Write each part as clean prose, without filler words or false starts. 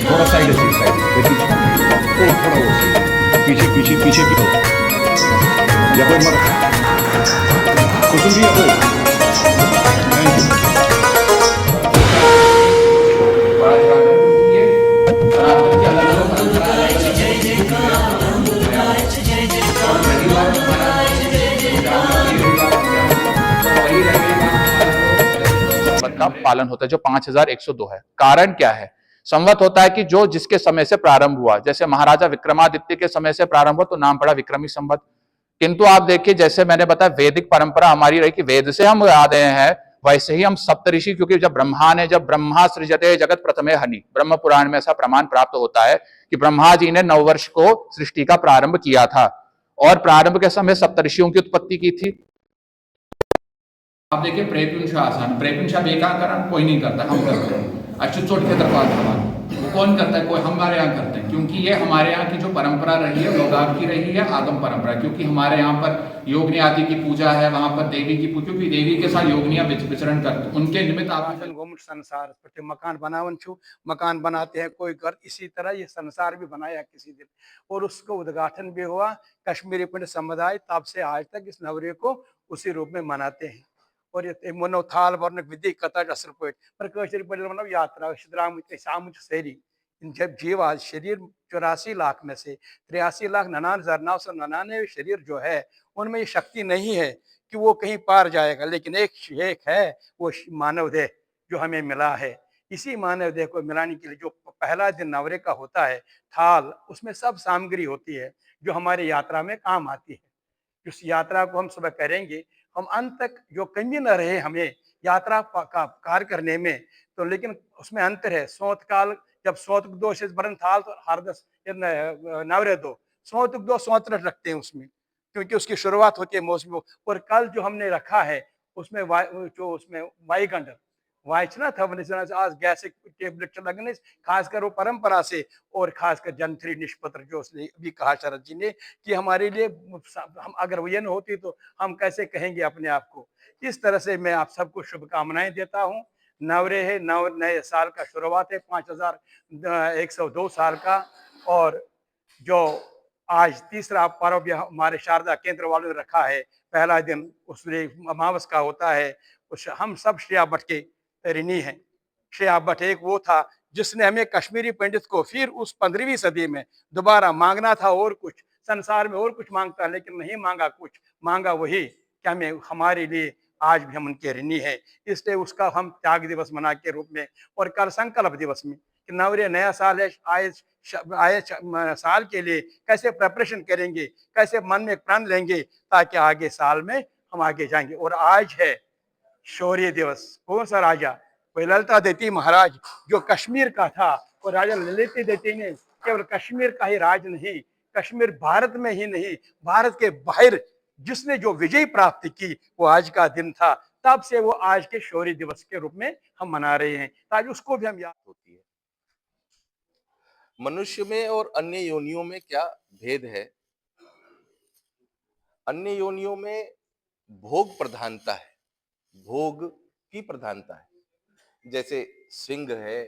थोड़ा साइड है, साइड थोड़ा वो साइड पीछे पीछे पीछे भी या कोई मत कुसुम जी या कोई थैंक यू। का पालन होता है जो 5102 है। कारण क्या है? संवत होता है कि जो जिसके समय से प्रारंभ हुआ, जैसे महाराजा विक्रमादित्य के समय से प्रारंभ हुआ तो नाम पड़ा विक्रमी संवत। किंतु आप देखिए, जैसे मैंने बताया वैदिक परंपरा हमारी रही कि वेद से हम आ रहे हैं, वैसे ही हम सप्तऋषि, क्योंकि जब ब्रह्मा सृजते जगत प्रथमे हनि, ब्रह्म पुराण में ऐसा प्रमाण प्राप्त होता है कि ब्रह्मा जी ने नववर्ष को सृष्टि का प्रारंभ किया था और प्रारंभ के समय सप्तऋषियों की उत्पत्ति की थी। आप देखिए प्रेपुंसा आसन, प्रेपुंसा बेकाकरण कोई नहीं करता, हम करते हैं। अच्युत के दरबार वो कौन करता है? कोई हमारे यहाँ करते हैं, क्योंकि ये हमारे यहाँ की जो परंपरा रही है लोगाग की रही है, आगम परंपरा। क्योंकि हमारे यहाँ पर योगिनी आदि की पूजा है, वहां पर देवी की पूजा, क्योंकि देवी के साथ योगिनियां विचरण करते, उनके निमित्त गोमुख संसार मकान बनावन छू, मकान बनाते हैं कोई घर, इसी तरह ये संसार भी बनाया किसी दिन और उसका उद्घाटन भी हुआ। कश्मीरी पंडित समुदाय तब से आज तक इस नवरे को उसी रूप में मनाते हैं। और ये मनो थाल वर्ण विधि कथा असल पर कशर पे मतलब यात्रा शाम शहरी जब जीव आज शरीर 84 लाख में से 83,99,999 शरीर जो है उनमें ये शक्ति नहीं है कि वो कहीं पार जाएगा, लेकिन एक है वो मानव देह जो हमें मिला है। इसी मानव देह को मिलाने के लिए जो पहला दिन नवरे का होता है थाल, उसमें सब सामग्री होती है जो हमारी यात्रा में काम आती है। इस यात्रा को हम सुबह करेंगे, हम अंत तक जो कमी न रहे हमें यात्रा का कार्य करने में, तो लेकिन उसमें अंतर है। सौत काल जब सौत दो से बरन थाल तो हर दस नवरे दो सौत दो सौत रखते हैं उसमें, क्योंकि उसकी शुरुआत होती है मौसम। और कल जो हमने रखा है उसमें जो उसमें वायुगंड वायचना था आज गैस टेबलेट लगने खासकर वो परंपरा से, और खासकर जंत्री निष्पत्र जो उसने अभी कहा शरद जी ने कि हमारे लिए हम अगर वो ये न होती तो हम कैसे कहेंगे अपने आप को। इस तरह से मैं आप सबको शुभकामनाएं देता हूँ। नवरे है, नए साल का शुरुआत है 5102 साल का, और जो आज तीसरा पर्व हमारे शारदा केंद्र वालों ने रखा है, पहला दिन उसमें अमावस का होता है। उस हम सब श्रेया भट्ट के ऋणी हैं। श्रेया भट्ट एक वो था जिसने हमें कश्मीरी पंडित को फिर उस 15वीं सदी में दोबारा मांगना था और कुछ, संसार में और कुछ मांगता लेकिन नहीं मांगा कुछ, मांगा वही कि हमें हमारे लिए आज भी हम उनके ऋणी हैं। इसलिए उसका हम त्याग दिवस मना के रूप में, और कल संकल्प दिवस में कि नवरे नया साल है, आए साल के लिए कैसे प्रिपरेशन करेंगे, कैसे मन में प्रण लेंगे ताकि आगे साल में हम आगे जाएंगे। और आज है शौर्य दिवस। कौन सा राजा? कोई ललिता देती महाराज जो कश्मीर का था, और राजा ललिता देती ने केवल कश्मीर का ही राज नहीं, कश्मीर भारत में ही नहीं भारत के बाहर जिसने जो विजय प्राप्त की वो आज का दिन था। तब से वो आज के शौर्य दिवस के रूप में हम मना रहे हैं, आज उसको भी हम याद होती है। मनुष्य में और अन्य योनियों में क्या भेद है? अन्य योनियों में भोग प्रधानता है, भोग की प्रधानता है। जैसे सिंह है,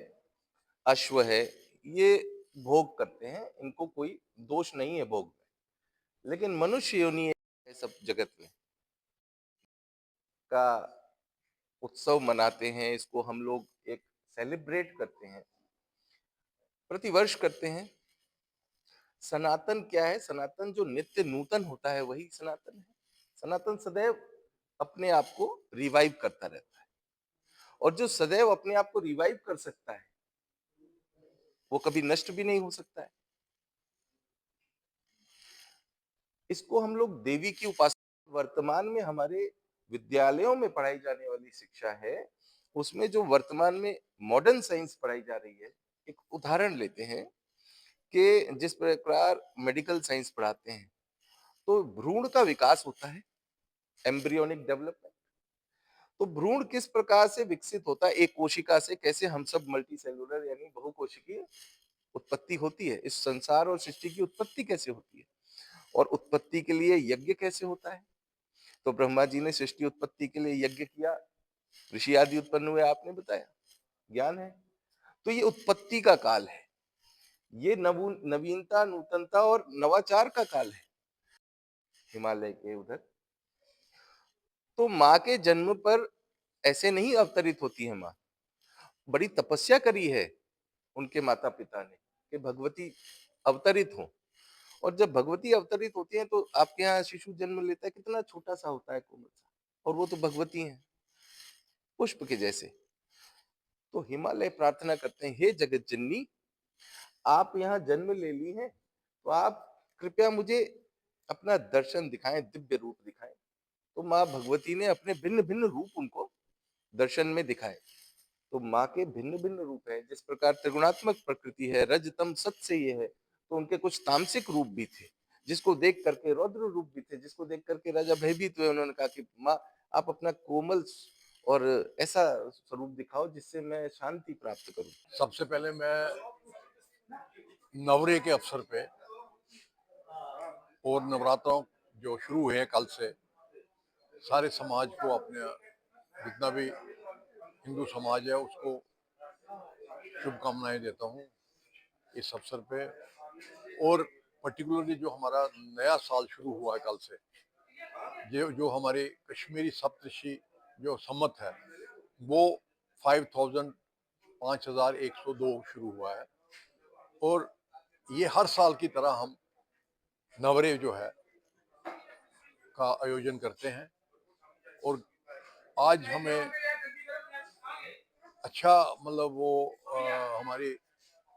अश्व है, ये भोग करते हैं, इनको कोई दोष नहीं है भोग में। लेकिन मनुष्य योनि है सब जगत में का उत्सव मनाते हैं, इसको हम लोग एक सेलिब्रेट करते हैं, प्रतिवर्ष करते हैं। सनातन क्या है? सनातन जो नित्य नूतन होता है वही सनातन है। सनातन सदैव अपने आप को रिवाइव करता रहता है, और जो सदैव अपने आप को रिवाइव कर सकता है, वो कभी नष्ट भी नहीं हो सकता है। इसको हम लोग देवी की उपासना, वर्तमान में हमारे विद्यालयों में पढ़ाई जाने वाली शिक्षा है, उसमें जो वर्तमान में मॉडर्न साइंस पढ़ाई जा रही है, एक उदाहरण लेते हैं कि जिस प्रकार मेडिकल साइंस पढ़ाते हैं, तो भ्रूण का विकास होता है, एम्ब्रियोनिक डेवलपमेंट। तो भ्रूण किस प्रकार से विकसित होता है, एक कोशिका से कैसे हम सब मल्टी सेलुलर यानी बहुकोशिकीय उत्पत्ति होती है, इस संसार और सृष्टि की उत्पत्ति कैसे होती है, और उत्पत्ति के लिए यज्ञ कैसे होता है। तो ब्रह्मा जी ने सृष्टि उत्पत्ति के लिए यज्ञ किया, ऋषि आदि उत्पन्न हुए, आपने बताया, ज्ञान है। तो ये उत्पत्ति का काल है, ये नवीनता, नूतनता और नवाचार का काल है हिमालय के उधर। तो माँ के जन्म पर ऐसे नहीं अवतरित होती है माँ, बड़ी तपस्या करी है उनके माता पिता ने कि भगवती अवतरित हो। और जब भगवती अवतरित होती है तो आपके यहाँ शिशु जन्म लेता है, कितना छोटा सा होता है, कोमल सा, और वो तो भगवती है, पुष्प के जैसे। तो हिमालय प्रार्थना करते हैं, हे जगत जननी, आप यहाँ जन्म ले ली हैं, तो आप कृपया मुझे अपना दर्शन दिखाएं, दिव्य रूप दिखाएं। तो माँ भगवती ने अपने भिन्न भिन्न रूप उनको दर्शन में दिखाए। तो माँ के भिन्न भिन्न रूप है, जिस प्रकार त्रिगुणात्मक प्रकृति है, रज तम सत से ये है, तो उनके कुछ तामसिक रूप भी थे, जिसको देख करके रौद्र रूप भी थे, जिसको देख करके राजा भयभीत हुए। उन्होंने कहा कि माँ आप अपना कोमल और ऐसा स्वरूप दिखाओ जिससे मैं शांति प्राप्त करूं। सबसे पहले मैं नवरे के अवसर पे और नवरात्रों जो शुरू हुए हैं कल से, सारे समाज को, अपने जितना भी हिंदू समाज है उसको शुभकामनाएं देता हूँ इस अवसर पे। और पर्टिकुलरली जो हमारा नया साल शुरू हुआ है कल से, जो हमारे कश्मीरी सप्तऋषि जो सम्मत है, वो 5102 शुरू हुआ है। और ये हर साल की तरह हम नवरे जो है का आयोजन करते हैं। और आज हमें अच्छा, मतलब वो हमारी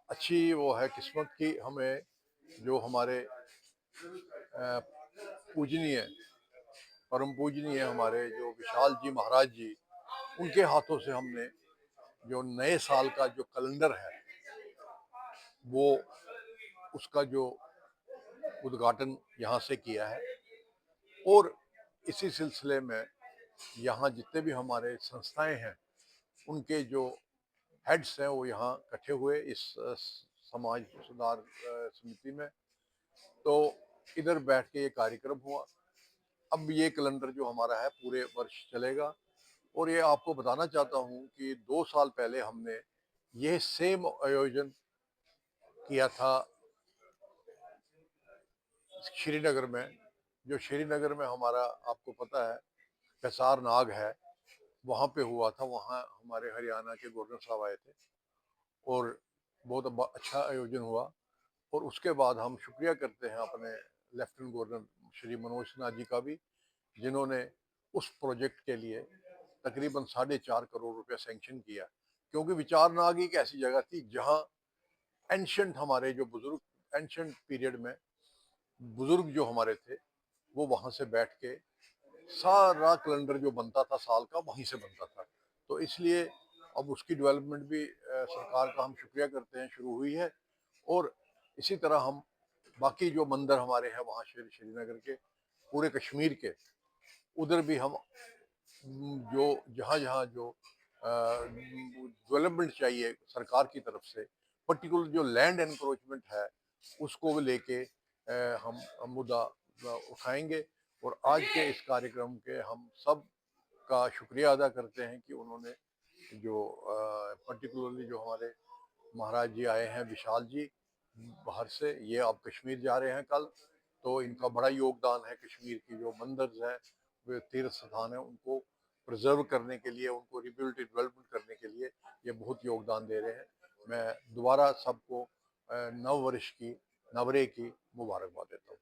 अच्छी वो है किस्मत की, हमें जो हमारे पूजनीय, परम पूजनीय हमारे जो विशाल जी महाराज जी, उनके हाथों से हमने जो नए साल का जो कैलेंडर है, वो उसका जो उद्घाटन यहाँ से किया है। और इसी सिलसिले में यहाँ जितने भी हमारे संस्थाएं हैं, उनके जो हेड्स हैं, वो यहाँ इकट्ठे हुए इस समाज सुधार समिति में। तो इधर बैठ के ये कार्यक्रम हुआ। अब ये कैलेंडर जो हमारा है पूरे वर्ष चलेगा। और ये आपको बताना चाहता हूँ कि 2 साल पहले हमने ये सेम आयोजन किया था श्रीनगर में। जो श्रीनगर में हमारा, आपको पता है, कैसार नाग है, वहाँ पे हुआ था। वहाँ हमारे हरियाणा के गवर्नर साहब आए थे और बहुत अच्छा आयोजन हुआ। और उसके बाद हम शुक्रिया करते हैं अपने लेफ्टिनेंट गवर्नर श्री मनोज सिन्हा जी का भी, जिन्होंने उस प्रोजेक्ट के लिए तकरीबन 4.5 करोड़ रुपया सैंक्शन किया। क्योंकि विचारनाग एक ऐसी जगह थी जहाँ एंशंट हमारे जो बुजुर्ग, एंशंट पीरियड में बुजुर्ग जो हमारे थे, वो वहाँ से बैठ के सारा कैलेंडर जो बनता था साल का, वहीं से बनता था। तो इसलिए अब उसकी डेवलपमेंट भी सरकार का हम शुक्रिया करते हैं, शुरू हुई है। और इसी तरह हम बाकी जो मंदिर हमारे हैं वहाँ श्रीनगर के, पूरे कश्मीर के, उधर भी हम जो जहाँ जहाँ जो डेवलपमेंट चाहिए सरकार की तरफ से, पर्टिकुलर जो लैंड एनक्रोचमेंट है, उसको लेके हम मुद्दा उठाएंगे। और आज के इस कार्यक्रम के हम सब का शुक्रिया अदा करते हैं कि उन्होंने जो पर्टिकुलरली जो हमारे महाराज जी आए हैं, विशाल जी बाहर से, ये अब कश्मीर जा रहे हैं कल, तो इनका बड़ा योगदान है। कश्मीर की जो मंदिर है, वे तीर्थ स्थान है, उनको प्रिजर्व करने के लिए, उनको रिबिलिटी डेवलपमेंट करने के लिए ये बहुत योगदान दे रहे हैं। मैं दोबारा सबको नव वर्ष की, नवरे की मुबारकबाद देता हूँ।